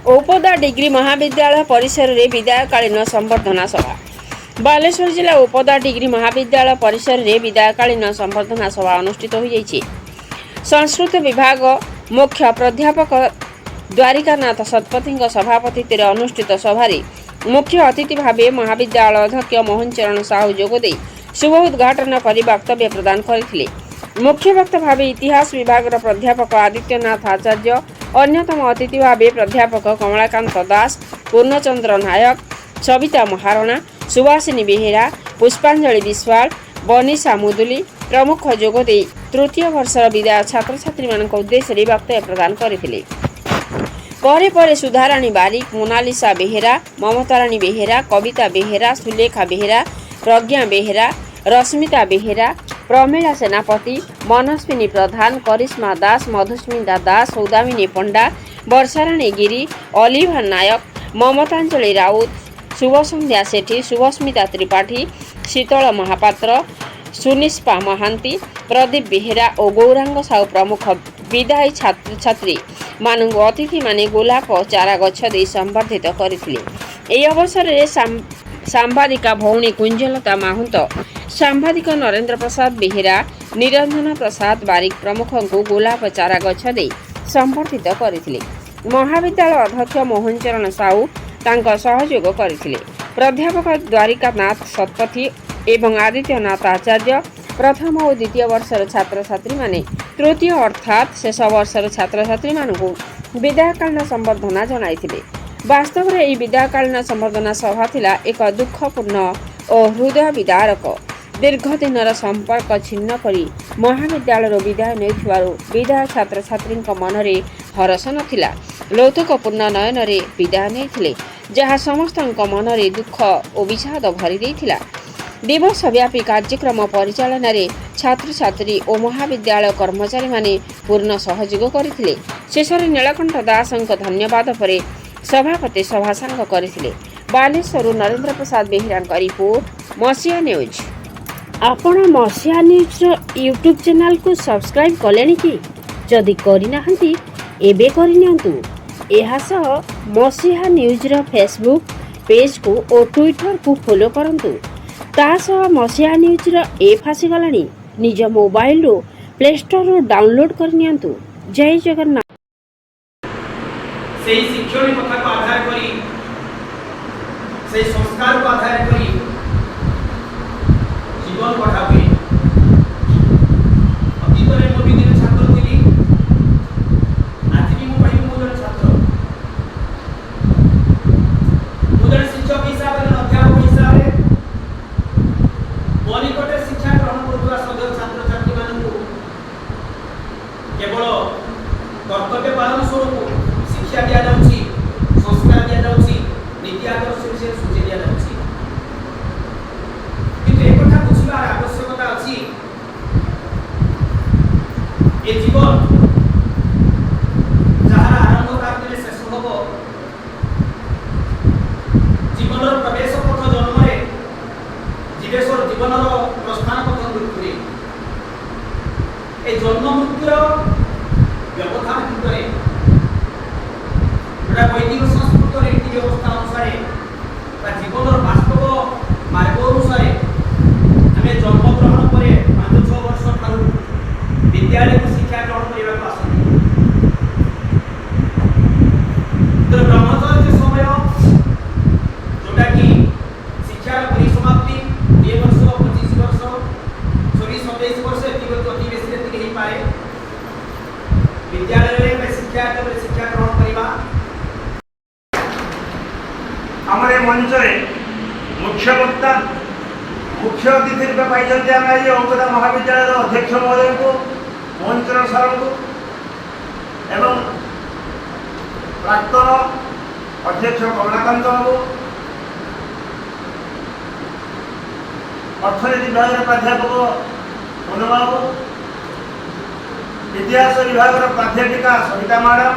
ओपदा degree महाविद्यालय परिसर में विदायकालीन संबर्धना सभा। बालेश्वर जिला ओपदा डिग्री महाविद्यालय परिसर में विदायकालीन संबर्धना सभा अनुष्ठित हो जाइए। संस्कृत विभाग मुख्य प्राध्यापक द्वारिकानाथ शतपथी सभापति अनुष्ठित सभारे मुख्य अतिथि भाव महाविद्यालय अध्यक्ष मोहन चरण साहू जोगदे शुभ उद्घाटन कर वक्तव्य प्रदान करथिले। मुख्य वक्ता भाव इतिहास विभाग प्राध्यापक आदित्यनाथ आचार्य, अन्यतम अतिथि भाव प्राध्यापक कमलाकांत दास, पूर्णचंद्र नायक, सविता महारणा, सुभाषिनी बेहेरा, पुष्पांजलि विश्वाल, बनीसा मुदुली प्रमुख जोगदे तृतीय वर्षर विदाय छात्र छात्री मानक उद्देश्य वक्तव्य प्रदान करथिले। परे सुधाराणी बारिक, मोनालिसा बेहेरा, ममताराणी बेहेरा, कविता बेहेरा, सुलेखा बेहेरा, प्रज्ञा बेहेरा, रश्मिता बेहेरा, प्रमीला सेनापति, मनस्विनी प्रधान, करिश्मा दास, मधुस्मिता दास, सौदामिनी पंडा, वर्षाराणी गिरी, अलिभा नायक, ममतांजलि राउत, शुभसंध्या सेठी, शुभस्मिता त्रिपाठी, शीतल महापात्र, सुनिष्पा महांती, प्रदीप बेहेरा और गौरांग साहू प्रमुख विदायी छात्र छात्री मानक अतिथि माने गोलाप और चारा गछ दे संबर्धित करथिले। एही अवसर में सांबादिका भौणी कुंजलता माहुंत, सांबादिक नरेंद्र प्रसाद बेहेरा, निरंजन प्रसाद बारिक प्रमुख को गोलाप चारा गछ दे संबर्धित करथिले। महाविद्यालय अध्यक्ष मोहन चरण साहू तांका सहयोग करथिले। प्राध्यापक द्वारिकानाथ शतपथी एवं आदित्यनाथ आचार्य प्रथम और द्वितीय वर्षर छात्र छात्री माने तृतीय अर्थात शेष वर्षर छात्र छात्री मानकु विदायकालीन संबर्धना जणाइथिले। वास्तव में यह विदायकालीन संबर्धना सभा थिला एक दुखपूर्ण और हृदय विदारक। दीर्घ दिन संपर्क छिन्न करी महाविद्यालय विदाय नेउथिबारु विदाय छात्र छात्री मन में हरस नथिला। लौतुकपूर्ण नयन रे विदाय नेथिले, जहाँ समस्त मन में दुख और विषाद भरी देथिला। दिवस व्यापी कार्यक्रम परिचालन रे छात्र छात्री और महाविद्यालय कर्मचारी माने पूर्ण सहयोग करथिले। शेषरे नीलकंठ दासंक धन्यवाद परे सभापति सभा सांग करथिले। बालेश्वर नरेंद्र प्रसाद बेहेरा रिपोर्ट मसीहा न्यूज। आपण मसीहा न्यूज यूट्यूब चैनल को सब्सक्राइब कलेनी कि? जदि करिनाहंती एबे करिनियंतु। एहा सह मसीहा न्यूज रो फेसबुक पेज को और ट्विटर को फॉलो करंतु। तासह मसीहा न्यूज रो ऐप आसीगलानी। निज मोबाइल रो प्ले स्टोर रो डाउनलोड करनियंतु। जय जगन्नाथ। से शिक्षण कथा को आधार करी, से संस्कार को आधार करी जीवन कथा हुए। अतीत में मो भी दिन छात्र थी, आज भी मो कहिबी मो जन छात्र। मो जन शिक्षक हिसाब से अध्यापक हिसाब से निकटे शिक्षा ग्रहण करुवा सदर छात्र छात्री मानू केवल कर्तव्य पालन स्वरूप शिक्षा दिया जाउछि, संस्कार दिया जाउछि, नीति आदर्श विषय सूची दिया जाउछि। किंतु एक कथा बुझिबार आवश्यकता अछि, ए जीवन जहार आरंभ कार्य शेष होबो, जीवनर प्रवेश पथ जन्म रे जीवेश्वर जीवनर प्रस्थान पथ मृत्यु। ए जन्म मृत्युर व्यवधान भितर गोटा वैदिक संस्कृत रीति व्यवस्था अनुसार जीवन वास्तव मार्ग अनुसार आम जन्म ग्रहण पर 5-6 वर्ष ठार विद्यालय को शिक्षा ग्रहण करने को आसती। तो ब्रह्मचर्य समय जोटा कि शिक्षार परिसमाप्ति 2 वर्ष 25 वर्ष 26-27 वर्ष अति बेसी हो पाए। विद्यालय में शिक्षा ग्रहण करवा हमारे मंच मुख्य वक्ता मुख्य अतिथि रूप पाई औपदा महाविद्यालय अध्यक्ष महोदय को मोहन चरण साहब को एवं प्राक्तन अध्यक्ष कमलाकांत बाबू, अर्थनीति विभाग प्राध्यापक मनु बाबू, इतिहास विभाग प्राध्यापिका सविता मैडम,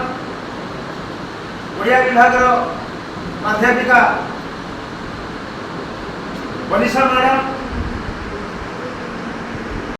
ओडिया विभाग प्राध्यापिका बनीसा मैडम,